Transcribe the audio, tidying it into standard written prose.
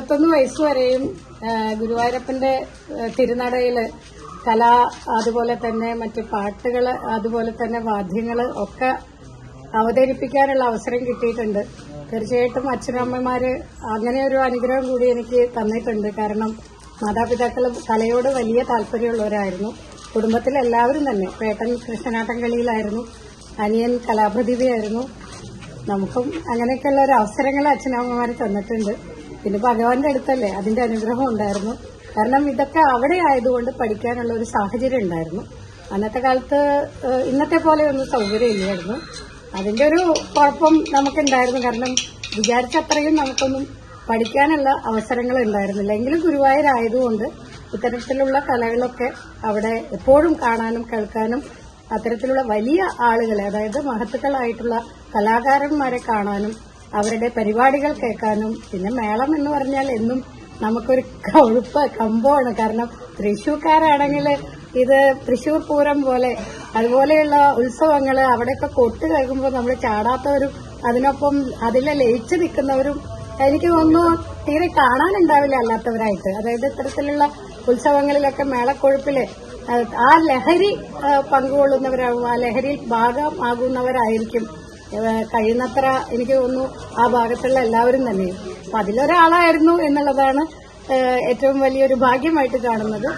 71 വയസ്സുവരെയും ഗുരുവായൂരപ്പന്റെ തിരുനടയില് കല, അതുപോലെ തന്നെ മറ്റ് പാട്ടുകള്, അതുപോലെ തന്നെ വാദ്യങ്ങള് ഒക്കെ അവതരിപ്പിക്കാനുള്ള അവസരം കിട്ടിയിട്ടുണ്ട്. തീർച്ചയായിട്ടും അച്ഛനമ്മമാര് അങ്ങനെ ഒരു അനുഗ്രഹം കൂടി എനിക്ക് തന്നിട്ടുണ്ട്. കാരണം മാതാപിതാക്കൾ കലയോട് വലിയ താല്പര്യമുള്ളവരായിരുന്നു. കുടുംബത്തിലെല്ലാവരും തന്നെ. പേട്ടൻ കൃഷ്ണനാട്ടം കളിയിലായിരുന്നു, അനിയൻ കലാപ്രതിഭയായിരുന്നു. നമുക്കും അങ്ങനെയൊക്കെയുള്ള ഒരു അവസരങ്ങൾ അച്ഛനമ്മമാർ തന്നിട്ടുണ്ട്. പിന്നെ ഭഗവാന്റെ അടുത്തല്ലേ, അതിന്റെ അനുഗ്രഹം ഉണ്ടായിരുന്നു. കാരണം ഇതൊക്കെ അവിടെ ആയതുകൊണ്ട് പഠിക്കാനുള്ള ഒരു സാഹചര്യം ഉണ്ടായിരുന്നു. അന്നത്തെ കാലത്ത് ഇന്നത്തെ പോലെ ഒന്നും സൗകര്യം ഇല്ലായിരുന്നു. അതിന്റെ ഒരു കുഴപ്പം നമുക്കുണ്ടായിരുന്നു. കാരണം വിചാരിച്ചത്രയും നമുക്കൊന്നും പഠിക്കാനുള്ള അവസരങ്ങൾ ഉണ്ടായിരുന്നില്ല. എങ്കിലും ഗുരുവായൂരായതുകൊണ്ട് ഇത്തരത്തിലുള്ള കലകളൊക്കെ അവിടെ എപ്പോഴും കാണാനും കേൾക്കാനും, അത്തരത്തിലുള്ള വലിയ ആളുകളെ, അതായത് മഹത്തുക്കളായിട്ടുള്ള കലാകാരന്മാരെ കാണാനും അവരുടെ പരിപാടികൾ കേൾക്കാനും, പിന്നെ മേളം എന്ന് പറഞ്ഞാൽ എന്നും നമുക്കൊരു കമ്പമാണ്. കാരണം തൃശ്ശൂർക്കാരാണെങ്കിൽ ഇത് തൃശ്ശൂർ പൂരം പോലെ, അതുപോലെയുള്ള ഉത്സവങ്ങള് അവിടെയൊക്കെ കൊട്ട് കേൾക്കുമ്പോൾ നമ്മൾ ചാടാത്തവരും അതിനൊപ്പം അതിലെ ലയിച്ചു നിൽക്കുന്നവരും എനിക്ക് തോന്നുന്നു തീരെ കാണാനുണ്ടാവില്ല അല്ലാത്തവരായിട്ട്. അതായത് ഇത്തരത്തിലുള്ള ഉത്സവങ്ങളിലൊക്കെ മേളക്കൊഴുപ്പില് ആ ലഹരി പങ്കുകൊള്ളുന്നവരാകും, ആ ലഹരിയിൽ ഭാഗമാകുന്നവരായിരിക്കും കഴിയുന്നത്ര എനിക്ക് തോന്നുന്നു ആ ഭാഗത്തുള്ള എല്ലാവരും തന്നെ. അപ്പൊ അതിലൊരാളായിരുന്നു എന്നുള്ളതാണ് ഏറ്റവും വലിയൊരു ഭാഗ്യമായിട്ട് കാണുന്നത്.